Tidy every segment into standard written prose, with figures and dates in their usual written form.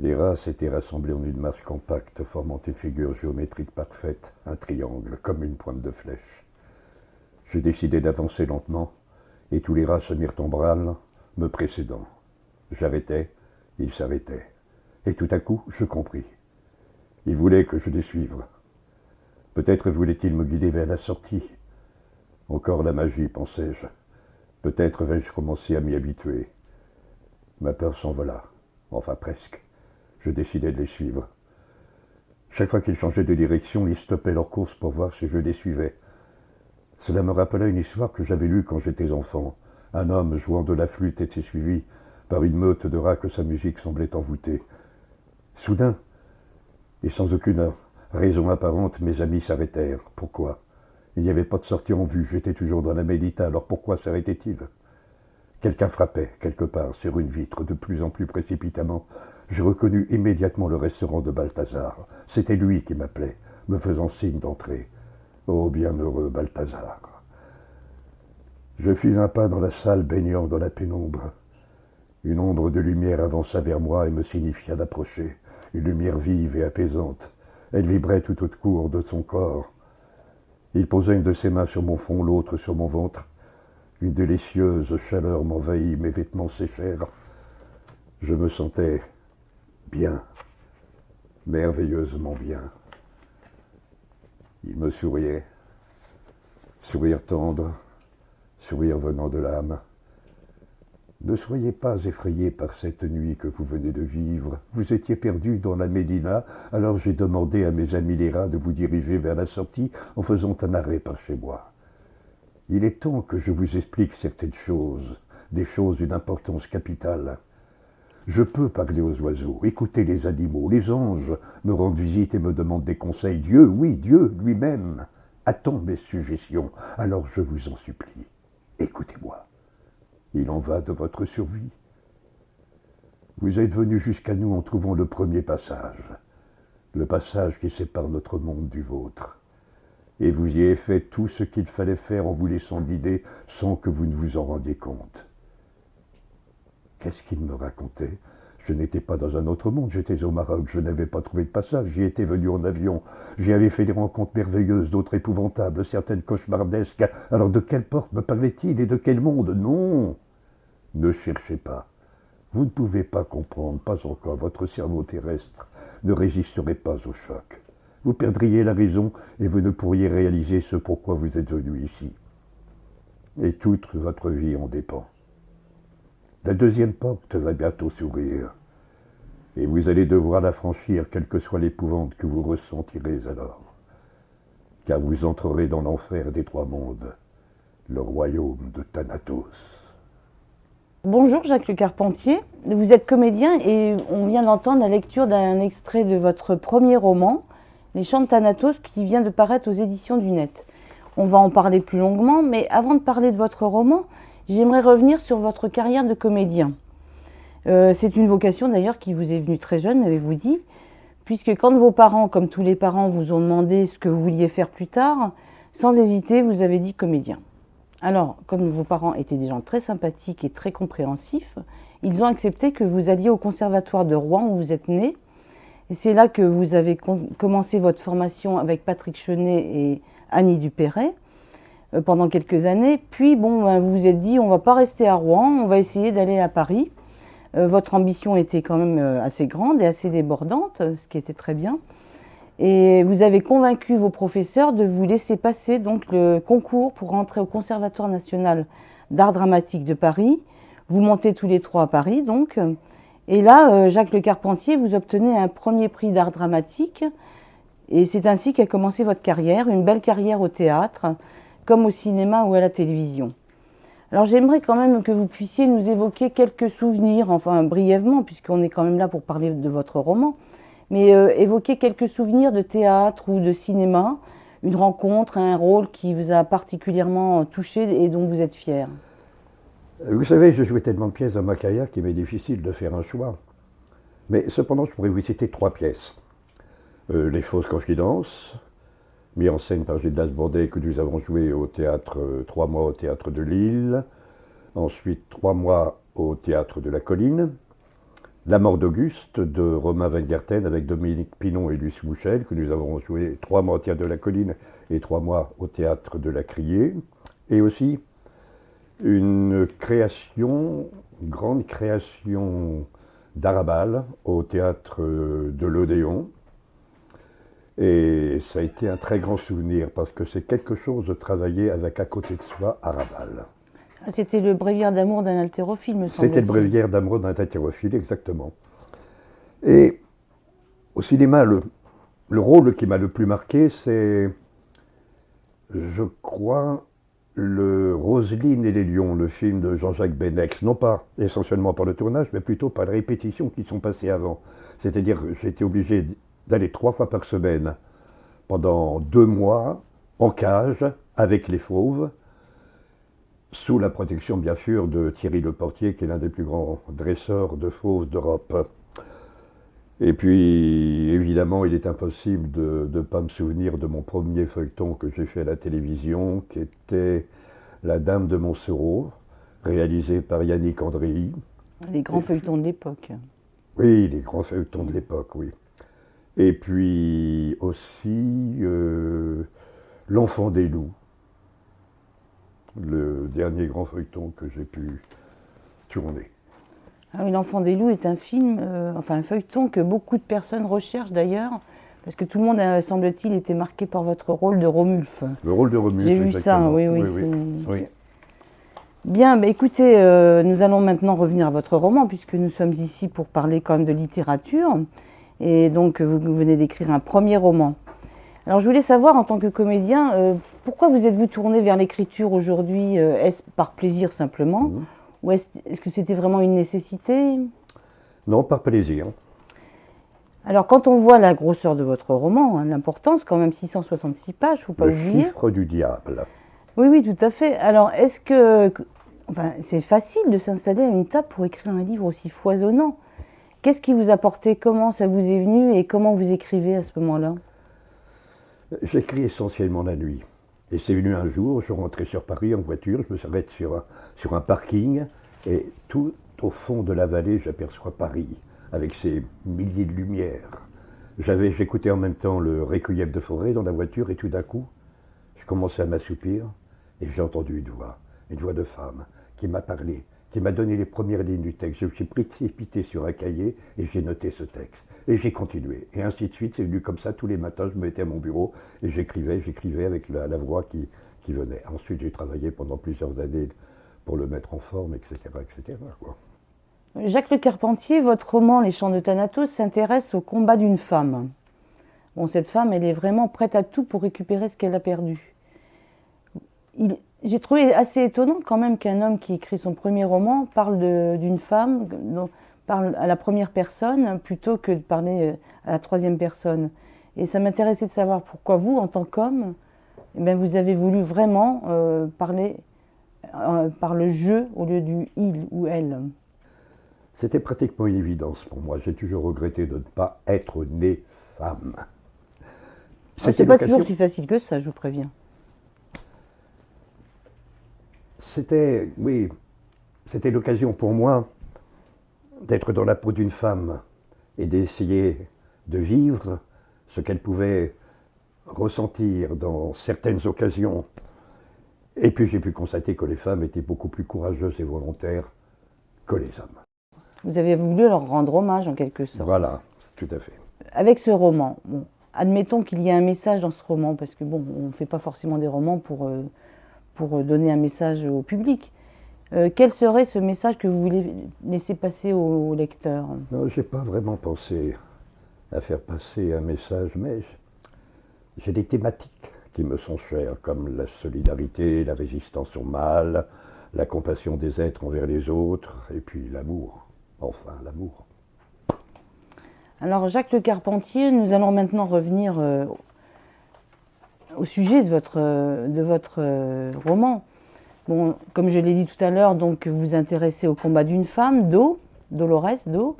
Les rats s'étaient rassemblés en une masse compacte, formant une figure géométrique parfaite, un triangle, comme une pointe de flèche. Je décidai d'avancer lentement, et tous les rats se mirent en branle, me précédant. J'arrêtais, ils s'arrêtaient. Et tout à coup, je compris. Ils voulaient que je les suive. Peut-être voulaient-ils me guider vers la sortie. Encore la magie, pensai-je. Peut-être vais-je commencer à m'y habituer. Ma peur s'envola. Enfin presque. Je décidai de les suivre. Chaque fois qu'ils changeaient de direction, ils stoppaient leur course pour voir si je les suivais. Cela me rappela une histoire que j'avais lue quand j'étais enfant. Un homme jouant de la flûte était suivi par une meute de rats que sa musique semblait envoûter. Soudain, et sans aucune raison apparente, mes amis s'arrêtèrent. Pourquoi? Il n'y avait pas de sortie en vue, j'étais toujours dans la médita, alors pourquoi s'arrêtait-il? Quelqu'un frappait, quelque part, sur une vitre, de plus en plus précipitamment. Je reconnus immédiatement le restaurant de Balthazar. C'était lui qui m'appelait, me faisant signe d'entrer. Oh, bienheureux Balthazar! Je fis un pas dans la salle baignant dans la pénombre. Une ombre de lumière avança vers moi et me signifia d'approcher. Une lumière vive et apaisante. Elle vibrait tout autour de son corps. Il posa une de ses mains sur mon front, l'autre sur mon ventre. Une délicieuse chaleur m'envahit, mes vêtements séchèrent. Je me sentais bien, merveilleusement bien. Il me souriait, sourire tendre, sourire venant de l'âme. Ne soyez pas effrayés par cette nuit que vous venez de vivre. Vous étiez perdus dans la Médina, alors j'ai demandé à mes amis les rats de vous diriger vers la sortie en faisant un arrêt par chez moi. Il est temps que je vous explique certaines choses, des choses d'une importance capitale. Je peux parler aux oiseaux, écouter les animaux, les anges me rendent visite et me demandent des conseils. Dieu, oui, Dieu lui-même, attend mes suggestions, alors je vous en supplie, écoutez-moi. Il en va de votre survie. Vous êtes venus jusqu'à nous en trouvant le premier passage, le passage qui sépare notre monde du vôtre. Et vous y avez fait tout ce qu'il fallait faire en vous laissant guider sans que vous ne vous en rendiez compte. Qu'est-ce qu'il me racontait? Je n'étais pas dans un autre monde, j'étais au Maroc, je n'avais pas trouvé de passage, j'y étais venu en avion, j'y avais fait des rencontres merveilleuses, d'autres épouvantables, certaines cauchemardesques. Alors de quelle porte me parlait-il et de quel monde? Non, ne cherchez pas. Vous ne pouvez pas comprendre, pas encore, votre cerveau terrestre ne résisterait pas au choc. Vous perdriez la raison et vous ne pourriez réaliser ce pourquoi vous êtes venu ici. Et toute votre vie en dépend. La deuxième porte va bientôt s'ouvrir, et vous allez devoir la franchir, quelle que soit l'épouvante que vous ressentirez alors. Car vous entrerez dans l'enfer des trois mondes, le royaume de Thanatos. Bonjour Jacques Le Carpentier, vous êtes comédien et on vient d'entendre la lecture d'un extrait de votre premier roman, Les Chants de Thanatos, qui vient de paraître aux éditions du Net. On va en parler plus longuement, mais avant de parler de votre roman, j'aimerais revenir sur votre carrière de comédien. C'est une vocation d'ailleurs qui vous est venue très jeune, m'avez-vous dit, puisque quand vos parents, comme tous les parents, vous ont demandé ce que vous vouliez faire plus tard, sans hésiter, vous avez dit comédien. Alors, comme vos parents étaient des gens très sympathiques et très compréhensifs, ils ont accepté que vous alliez au conservatoire de Rouen où vous êtes né. Et c'est là que vous avez commencé votre formation avec Patrick Chenet et Annie Dupéret pendant quelques années. Puis, vous vous êtes dit, on ne va pas rester à Rouen, on va essayer d'aller à Paris. Votre ambition était quand même assez grande et assez débordante, ce qui était très bien. Et vous avez convaincu vos professeurs de vous laisser passer donc le concours pour rentrer au Conservatoire national d'art dramatique de Paris. Vous montez tous les trois à Paris donc. Et là, Jacques Le Carpentier, vous obtenez un premier prix d'art dramatique. Et c'est ainsi qu'a commencé votre carrière, une belle carrière au théâtre, comme au cinéma ou à la télévision. Alors j'aimerais quand même que vous puissiez nous évoquer quelques souvenirs, enfin brièvement, puisqu'on est quand même là pour parler de votre roman, mais évoquer quelques souvenirs de théâtre ou de cinéma, une rencontre, un rôle qui vous a particulièrement touché et dont vous êtes fier. Vous savez, je jouais tellement de pièces dans ma carrière qu'il m'est difficile de faire un choix. Mais cependant, je pourrais vous citer 3 pièces. Les fausses confidences, mis en scène par Gildas Bordet, que nous avons joué au théâtre, 3 mois au théâtre de Lille, ensuite 3 mois au théâtre de la Colline, La mort d'Auguste de Romain Weingarten avec Dominique Pinon et Luce Mouchel, que nous avons joué 3 mois au Théâtre de la Colline et 3 mois au Théâtre de la Criée. Et aussi une grande création d'Arabal au Théâtre de l'Odéon. Et ça a été un très grand souvenir parce que c'est quelque chose de travailler avec à côté de soi Arabal. C'était le bréviaire d'amour d'un haltérophile, me semble-t-il. C'était le bréviaire d'amour d'un haltérophile, exactement. Et au cinéma, le rôle qui m'a le plus marqué, c'est, je crois, le Roselyne et les lions, le film de Jean-Jacques Benex, non pas essentiellement par le tournage, mais plutôt par les répétitions qui sont passées avant. C'est-à-dire que j'ai été obligé d'aller 3 fois par semaine pendant 2 mois en cage avec les fauves, sous la protection bien sûr de Thierry Leportier, qui est l'un des plus grands dresseurs de fauves d'Europe. Et puis, évidemment, il est impossible de ne pas me souvenir de mon premier feuilleton que j'ai fait à la télévision, qui était La Dame de Montsoreau, réalisé par Yannick Andréhy. Les grands feuilletons de l'époque. Oui, les grands feuilletons de l'époque, oui. Et puis aussi L'Enfant des loups, le dernier grand feuilleton que j'ai pu tourner. Ah oui, L'Enfant des loups est un film, enfin un feuilleton que beaucoup de personnes recherchent d'ailleurs, parce que tout le monde, semble-t-il, était marqué par votre rôle de Romulf. Le rôle de Romulf, j'ai vu ça, exactement. Oui. Bien, bah écoutez, nous allons maintenant revenir à votre roman, puisque nous sommes ici pour parler quand même de littérature, et donc vous venez d'écrire un premier roman. Alors je voulais savoir, en tant que comédien, pourquoi vous êtes-vous tourné vers l'écriture aujourd'hui? Est-ce par plaisir simplement? Ou est-ce que c'était vraiment une nécessité? Non, par plaisir. Alors quand on voit la grosseur de votre roman, hein, l'importance, quand même 666 pages, il ne faut pas oublier. Le chiffre du diable. Oui, tout à fait. Alors est-ce que... Enfin, c'est facile de s'installer à une table pour écrire un livre aussi foisonnant. Qu'est-ce qui vous a porté? Comment ça vous est venu et comment vous écrivez à ce moment-là? J'écris essentiellement la nuit. Et c'est venu un jour, je rentrais sur Paris en voiture, je me s'arrête sur un parking, et tout au fond de la vallée, j'aperçois Paris, avec ses milliers de lumières. J'écoutais en même temps le Requiem de Forêt dans la voiture, et tout d'un coup, je commençais à m'assoupir, et j'ai entendu une voix de femme, qui m'a parlé, qui m'a donné les premières lignes du texte. Je me suis précipité sur un cahier, et j'ai noté ce texte. Et j'ai continué, et ainsi de suite, c'est venu comme ça tous les matins, je me mettais à mon bureau et j'écrivais avec la voix qui venait. Ensuite, j'ai travaillé pendant plusieurs années pour le mettre en forme, etc. quoi. Jacques Le Carpentier, votre roman Les Chants de Thanatos s'intéresse au combat d'une femme. Bon, cette femme, elle est vraiment prête à tout pour récupérer ce qu'elle a perdu. J'ai trouvé assez étonnant quand même qu'un homme qui écrit son premier roman parle d'une femme, parle à la première personne plutôt que de parler à la troisième personne. Et ça m'intéressait de savoir pourquoi vous, en tant qu'homme, eh bien, vous avez voulu vraiment parler par le je au lieu du il ou elle. C'était pratiquement une évidence pour moi. J'ai toujours regretté de ne pas être né femme. C'est pas toujours si facile que ça, je vous préviens. C'était l'occasion pour moi d'être dans la peau d'une femme et d'essayer de vivre ce qu'elle pouvait ressentir dans certaines occasions. Et puis j'ai pu constater que les femmes étaient beaucoup plus courageuses et volontaires que les hommes. Vous avez voulu leur rendre hommage en quelque sorte. Voilà, tout à fait. Avec ce roman, bon, admettons qu'il y ait un message dans ce roman, parce que bon, on ne fait pas forcément des romans pour donner un message au public. Quel serait ce message que vous voulez laisser passer au lecteur? Non, je n'ai pas vraiment pensé à faire passer un message, mais j'ai des thématiques qui me sont chères, comme la solidarité, la résistance au mal, la compassion des êtres envers les autres, et puis l'amour. Enfin, l'amour. Alors, Jacques Le Carpentier, nous allons maintenant revenir au sujet de votre roman. Bon, comme je l'ai dit tout à l'heure, donc vous vous intéressez au combat d'une femme, Dolores Do,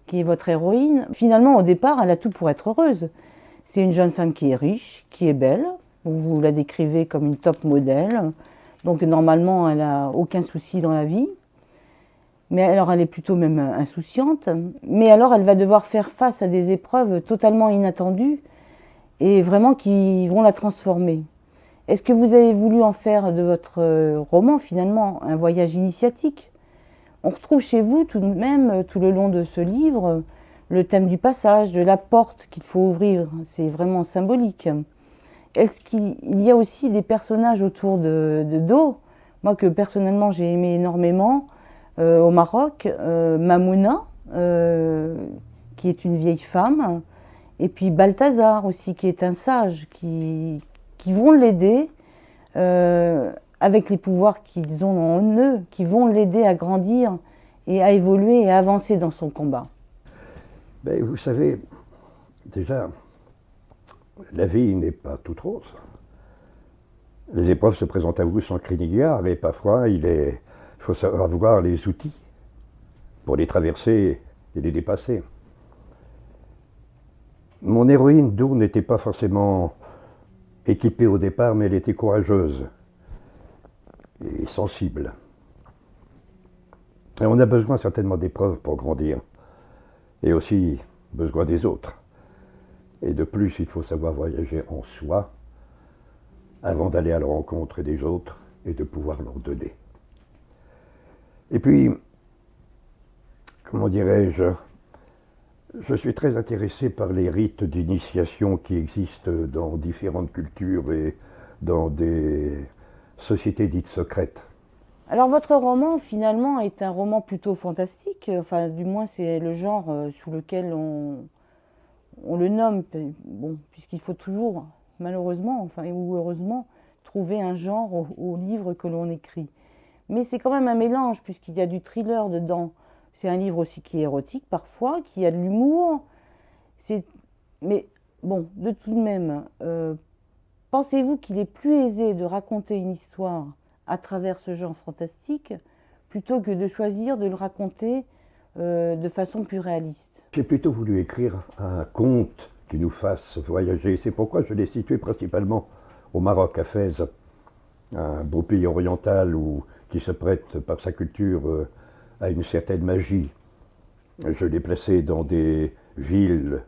qui est votre héroïne. Finalement, au départ, elle a tout pour être heureuse. C'est une jeune femme qui est riche, qui est belle. Vous la décrivez comme une top modèle. Donc normalement, elle n'a aucun souci dans la vie. Mais alors elle est plutôt même insouciante, mais alors elle va devoir faire face à des épreuves totalement inattendues et vraiment qui vont la transformer. Est-ce que vous avez voulu en faire de votre roman finalement un voyage initiatique? On retrouve chez vous tout de même, tout le long de ce livre, le thème du passage, de la porte qu'il faut ouvrir, c'est vraiment symbolique. Est-ce qu'il y a aussi des personnages autour de Do, moi que personnellement j'ai aimé énormément, au Maroc, Mamouna, qui est une vieille femme, et puis Balthazar aussi, qui est un sage, qui vont l'aider avec les pouvoirs qu'ils ont en eux, qui vont l'aider à grandir et à évoluer et à avancer dans son combat. Ben, vous savez, déjà, la vie n'est pas toute rose. Les épreuves se présentent à vous sans cri ni gare et parfois il faut savoir avoir les outils pour les traverser et les dépasser. Mon héroïne Do n'était pas forcément équipée au départ, mais elle était courageuse et sensible. Et on a besoin certainement d'épreuves pour grandir, et aussi besoin des autres. Et de plus, il faut savoir voyager en soi avant d'aller à la rencontre des autres et de pouvoir leur donner. Et puis, comment dirais-je, je suis très intéressé par les rites d'initiation qui existent dans différentes cultures et dans des sociétés dites secrètes. Alors votre roman finalement est un roman plutôt fantastique, enfin du moins c'est le genre sous lequel on le nomme, bon, puisqu'il faut toujours malheureusement, enfin ou heureusement, trouver un genre au livre que l'on écrit. Mais c'est quand même un mélange puisqu'il y a du thriller dedans. C'est un livre aussi qui est érotique parfois, qui a de l'humour. Mais bon, de tout de même, pensez-vous qu'il est plus aisé de raconter une histoire à travers ce genre fantastique plutôt que de choisir de le raconter de façon plus réaliste? J'ai plutôt voulu écrire un conte qui nous fasse voyager. C'est pourquoi je l'ai situé principalement au Maroc, à Fès, un beau pays oriental qui se prête par sa culture à une certaine magie. Je l'ai placé dans des villes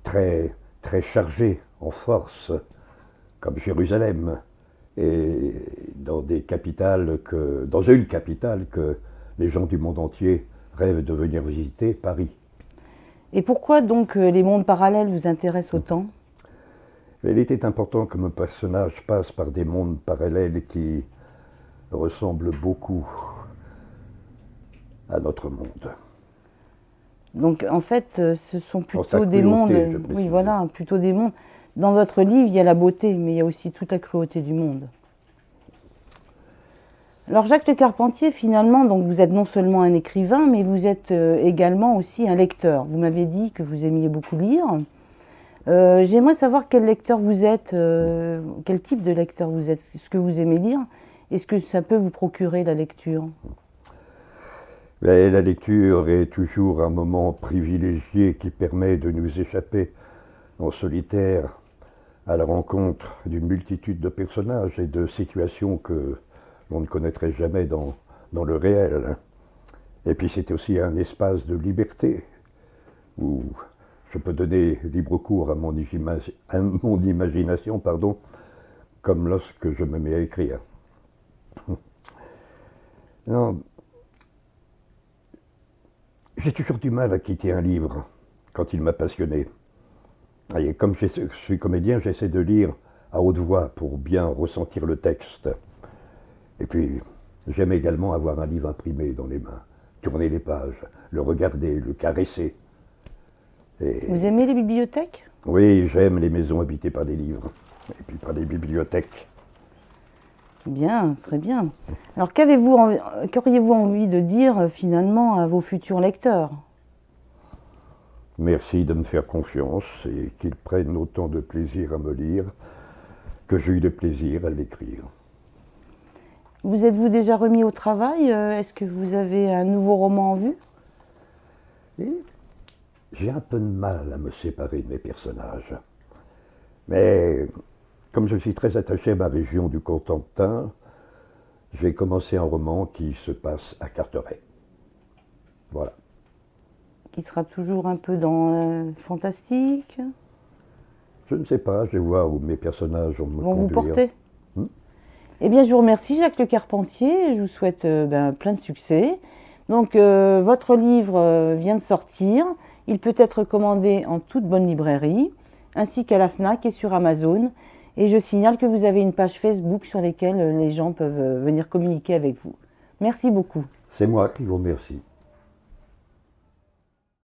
très, très chargées en force, comme Jérusalem, et dans une capitale que les gens du monde entier rêvent de venir visiter, Paris. Et pourquoi donc les mondes parallèles vous intéressent autant? Il était important que mon personnage passe par des mondes parallèles qui ressemblent beaucoup à notre monde. Donc en fait, ce sont plutôt des mondes. Oui, voilà, plutôt des mondes. Dans votre livre, il y a la beauté, mais il y a aussi toute la cruauté du monde. Alors Jacques Le Carpentier, finalement, donc vous êtes non seulement un écrivain, mais vous êtes également aussi un lecteur. Vous m'avez dit que vous aimiez beaucoup lire. J'aimerais savoir quel lecteur vous êtes, quel type de lecteur vous êtes, ce que vous aimez lire, et ce que ça peut vous procurer la lecture. Mais la lecture est toujours un moment privilégié qui permet de nous échapper en solitaire à la rencontre d'une multitude de personnages et de situations que l'on ne connaîtrait jamais dans le réel. Et puis c'est aussi un espace de liberté où je peux donner libre cours à mon imagination, comme lorsque je me mets à écrire. Non, j'ai toujours du mal à quitter un livre quand il m'a passionné. Et comme je suis comédien, j'essaie de lire à haute voix pour bien ressentir le texte. Et puis, j'aime également avoir un livre imprimé dans les mains, tourner les pages, le regarder, le caresser. Vous aimez les bibliothèques? Oui, j'aime les maisons habitées par des livres, et puis par des bibliothèques. Bien, très bien. Alors qu'auriez-vous envie de dire finalement à vos futurs lecteurs? Merci de me faire confiance et qu'ils prennent autant de plaisir à me lire que j'ai eu de plaisir à l'écrire. Vous êtes-vous déjà remis au travail? Est-ce que vous avez un nouveau roman en vue? J'ai un peu de mal à me séparer de mes personnages. Mais comme je suis très attaché à ma région du Cotentin, j'ai commencé un roman qui se passe à Carteret. Voilà. Qui sera toujours un peu dans fantastique. Je ne sais pas, je vais voir où mes personnages vont me Vont vous conduire. porter. Eh bien, je vous remercie, Jacques Le Carpentier. Je vous souhaite plein de succès. Donc, votre livre vient de sortir. Il peut être commandé en toute bonne librairie, ainsi qu'à la FNAC et sur Amazon. Et je signale que vous avez une page Facebook sur laquelle les gens peuvent venir communiquer avec vous. Merci beaucoup. C'est moi qui vous remercie.